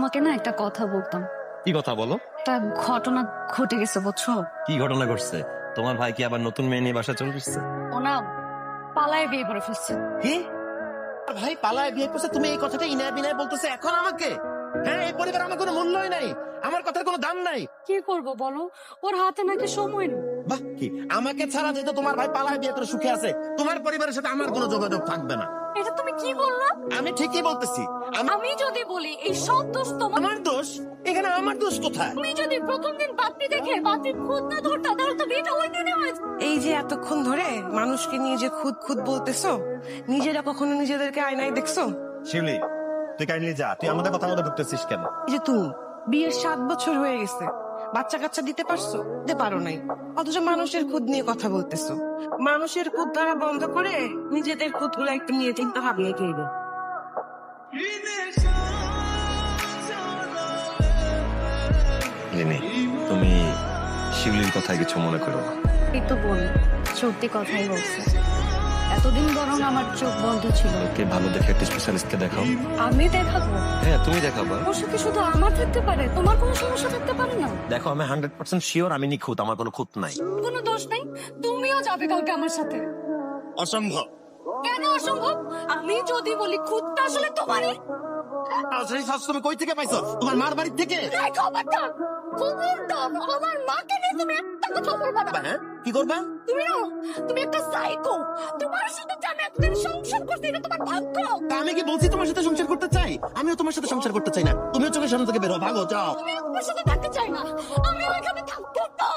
তোমাকে না একটা কথা বলতাম। কি কথা বলো? একটা ঘটনা ঘটে গেছে বুঝছো। কি ঘটনা ঘটছে? তোমার ভাই কি আবার নতুন মেয়ে নিয়ে বাসা চলে এসেছে? ও না পালায় বিয়ে করে ফেলছে। কি? ভাই পালায় বিয়ে করছে, তুমি এই কথাটা ইনায় বিনায় বলতেছে এখন আমাকে? হ্যাঁ, এই পরিবার আমার কোনো মূল্যই নাই, আমার কথার কোনো দাম নাই। কি করব বলো, ওর হাতে নাকি সময় নেই। বাহ, কি আমাকে ছাড়া যেহেতু তোমার ভাই পালায় বিয়ে করে সুখে আছে, তোমার পরিবারের সাথে আমার কোনো যোগাযোগ থাকবে না। এটা তুমি কি বললা? আমি ঠিকই বলতেছি। আমি যদি বলি এই সব দোষ তোমার, আমার দোষ? এখানে আমার দোষ কোথায়? তুমি যদি প্রথম দিন বাপটি দেখে বাপটির খুদ না ধরতা তাহলে তো বিয়েটা ওই দিনে হয়েছে। এই যে এতক্ষণ ধরে মানুষকে নিয়ে যে খুদ খুদ বলতেছো, নিজেরা কখনো নিজেদেরকে আয়নায় দেখছো? শিউলি, তুই কাইন্ডলি যা, তুই আমাদের কথা মতো ঢুকতেছিস কেন? এই যে তুমি বিয়ের 7 বছর হয়ে গেছে, বাচ্চা কাচ্চা দিতে পারছো? দিতে পারো নাই, অথচ মানুষের খুদ নিয়ে কথা বলতেছো। মানুষের খুদ ধরা বন্ধ করে নিজেদের খুদ গুলো একটু নিয়ে চিন্তা ভাবনা করবে। লিনি, তুমি শিউলির কথায় কিছু মনে করো না। এই তো বল, সত্যি কথাই বলছে। এতদিন বরং আমার চোখ বন্ধ ছিল। ওকে ভালো দেখে একটা স্পেশালিস্টকে দেখাও। আমি দেখাবো? হ্যাঁ, তুমি দেখাবা। অবশ্য কি শুধু আমার থাকতে পারে, তোমার কোনো সমস্যা থাকতে পারে না? দেখো, আমি 100% শিওর আমি নিখুঁত, আমার কোনো খুঁত নাই। কোনো দোষ নেই, তুমিও যাবে কালকে আমার সাথে। অসম্ভব। কেন অসম্ভব? আমি যদি বলি খুদটা আসলে তোমারই। সেই শাস্তি তুমি কই থেকে পাইছো? তোমার মার বাড়ি থেকে? এই খবরদার, খবরদার, আমার মাকে নিয়ে তুমি একটা কথা বলবা না। হ্যাঁ, কি করবা? তুমি একটা সাইকো। তোমার সাথে যে আমি এতদিন সংসার করছি এটা তোমার ভাগ্য। তা আমি কি বলছি তোমার সাথে সংসার করতে চাই? আমিও তোমার সাথে সংসার করতে চাই না। তুমিও চোখের সামনে থেকে বেরো, ভাগো, যাও। আমি তোমার সাথে থাকতে চাই না, আমি ওইখানে থাকবো না।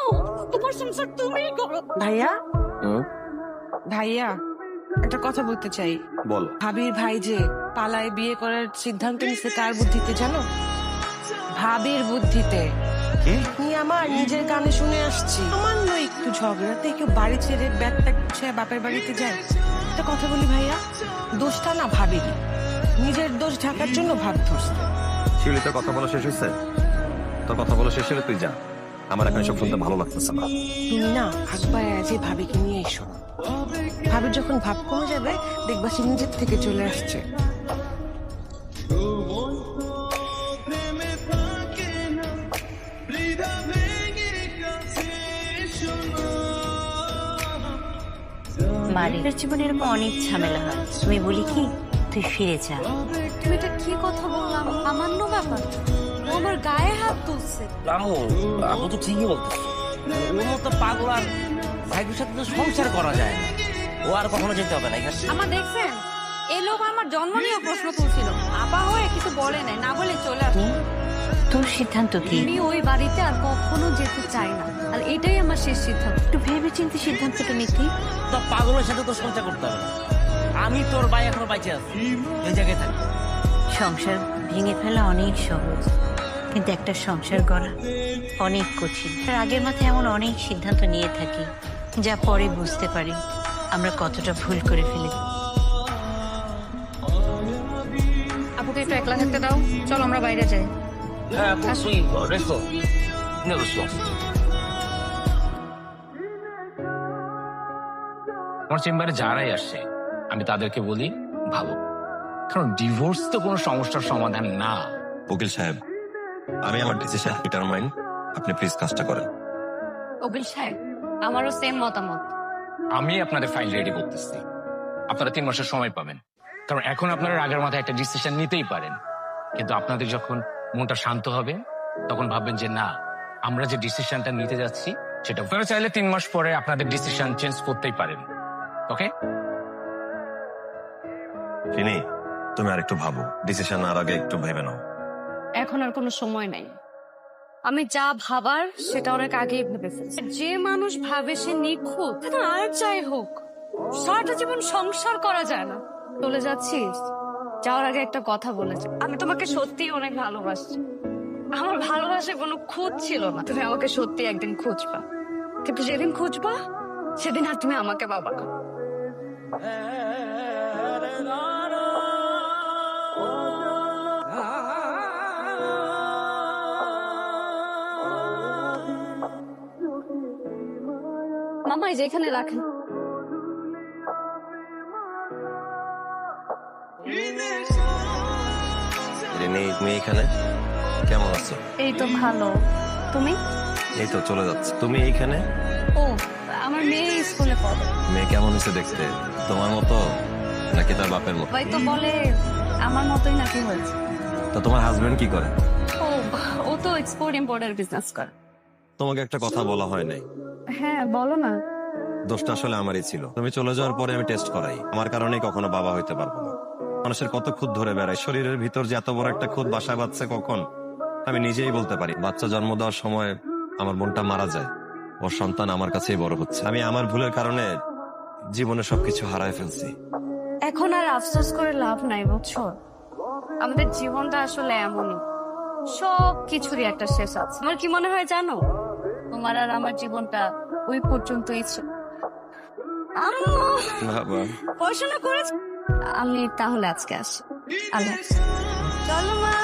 তোমার সংসার তুমিই করো। ভাইয়া, ভাইয়া একটা কথা বলতে চাই। বলো। ভাবির ভাই যে পালায় বিয়ে করার সিদ্ধান্ত নিচ্ছে কার বুদ্ধিতে জানো? ভাবির বুদ্ধিতে। আমি আমার নিজের কানে শুনে আসছি। সামান্য একটু ঝগড়াতে কেউ বাড়ি ছেড়ে ব্যাগ ট্যাগ গুছিয়ে বাপের বাড়িতে যায়। একটা কথা বলি ভাইয়া, দোষটা না ভাবিরই, নিজের দোষ ঢাকার জন্য ভাব ধরছে। শিউলি, তোর কথা বলা শেষ হয়েছে? তোর কথা বলা শেষ হলে তুই যা, আমার এখন এসব শুনতে ভালো লাগতেছে না। তুমি না একবার যে ভাবিকে নিয়ে এসো। ভাবির যখন ভাব কমে যাবে দেখবা সে নিজের থেকে চলে আসছে। মারির জীবনে এরকম অনেক ঝামেলা হয়, তুমি বলি কি তুই ফিরে যা। তুমি এটা কি কথা বললাম? সামান্য ব্যাপার, ও আমার গায়ে হাত তুলছে। আপু তো ঠিকই বলতেছে, ওর মতো পাগল আর ভাইয়ের সাথে তো সংসার করা যায় না। ও আর কখনো যেতে হবে না এখানে। আমার দেখছেন, এই লোক আমার জন্ম নিয়ে প্রশ্ন তুলছিল, আপা হয়ে কিছু বলে নাই, না বলে চলে আসে। তোর সিদ্ধান্ত কি? আমি ওই বাড়িতে আর কখনো যেতে চাই না, আর এটাই আমার শেষ সিদ্ধান্ত। একটু ভেবে চিন্তে সিদ্ধান্তটা নিতি। তো পাগলের সাথে তো সংসার করতে হবে না। আমি তোর ভাই এখনো বাইচে আছি, এই জায়গায় থাকি। সংসার ভেঙে ফেলা অনেক সহজ, কিন্তু একটা সংসার করা অনেক কঠিন। তার আগের মাথায় এমন অনেক সিদ্ধান্ত নিয়ে থাকি যা পরে বুঝতে পারি আমরা কতটা ভুল করে ফেলি। আপুকে একটু একলা থাকতে দাও, চলো আমরা বাইরে যাই। হ্যাঁ আপু, তুই রেস্ট কর। আমার চেম্বারে যারাই আসে আমি তাদেরকে বলি ভালো, কারণ ডিভোর্স তো কোনো সমস্যার সমাধান না। উকিল সাহেব, আমি আমার ডিসিশন ডিটারমাইন, আপনি প্লিজ কাজটা করেন। উকিল সাহেব, আমারও সেম মতামত। আমি আপনাদের ফাইল রেডি করতেছি, আপনারা 3 মাসের সময় পাবেন, কারণ এখন আপনারা আগের মাথায় একটা ডিসিশন নিতেই পারেন, কিন্তু আপনাদের যখন মনটা শান্ত হবে তখন ভাববেন যে না, আমরা যে ডিসিশনটা নিতে যাচ্ছি সেটা আপনারা চাইলে 3 মাস পরে আপনাদের ডিসিশন চেঞ্জ করতেই পারেন। ওকে? চিনি, তুমি আর একটু ভাবো, ডিসিশন আর আগে একটু ভেবে নাও। এখন আর কোনো সময় নাই, আমি যা ভাবার সেটা অনেক আগেই ভেবে ফেলছি। যে মানুষ ভাবে সে নিখুঁত, সেটা আর যাই হোক সারাটা জীবন সংসার করা যায় না। চলে যাচ্ছিস, যাওয়ার আগে একটা কথা বলেছি, আমি তোমাকে সত্যিই অনেক ভালোবাসি। আমার ভালোবাসায় কোনো খুঁত ছিল না, তুমি আমাকে সত্যি একদিন খুঁজবা, কিন্তু যেদিন খুঁজবা সেদিন আর তুমি আমাকে পাবা না। মামা এই যে এখানে রাখেন। রিনি, তুমি এখানে? কেমন আছো? এই তো ভালো। তুমি? এই তো চলে যাচ্ছে। তুমি এইখানে? ও, আমার মেয়ে স্কুলে পড়ে। মেয়ে কেমন হয়েছে দেখতে? তোমার মতো নাকি তার বাপের মতো? সবাই তো বলে আমার মতোই নাকি হয়েছে। তা তোমার হাজবেন্ড কি করে? ও, ও তো এক্সপোর্ট ইম্পোর্টের বিজনেস করে। তোমাকে একটা কথা বলা হয় নাই। হ্যাঁ, বলো না। দোষটা আসলে আমারই ছিল। তুমি চলে যাওয়ার পরে আমি টেস্ট করাই। আমার কারণেই কখনো বাবা হইতে পারবো না। মানুষের কত খুদ ধরে বেড়ায়, শরীরের ভিতর যে এত বড় একটা খুদ বাসায় বাঁধছে কখন আমি নিজেই বলতে পারি। বাচ্চা জন্ম দেওয়ার সময় আমার মনটা মারা যায়। ওর সন্তান আমার কাছেই বড় হচ্ছে। আমি আমার ভুলের কারণে জীবনে সবকিছু হারায় ফেলছি। এখন আর আফসোস করে লাভ নাই, বুঝছো? আমাদের জীবনটা আসলে এমনই, সব কিছুরই একটা শেষ আছে। আমার কি মনে হয় জানো, তোমার আর আমার জীবনটা ওই পর্যন্তই ছিল। আম্মু, বাবা, পড়াশোনা করেছ? আমি তাহলে আজকে আসি। আল্লাহ হাফেজ। চলো মা।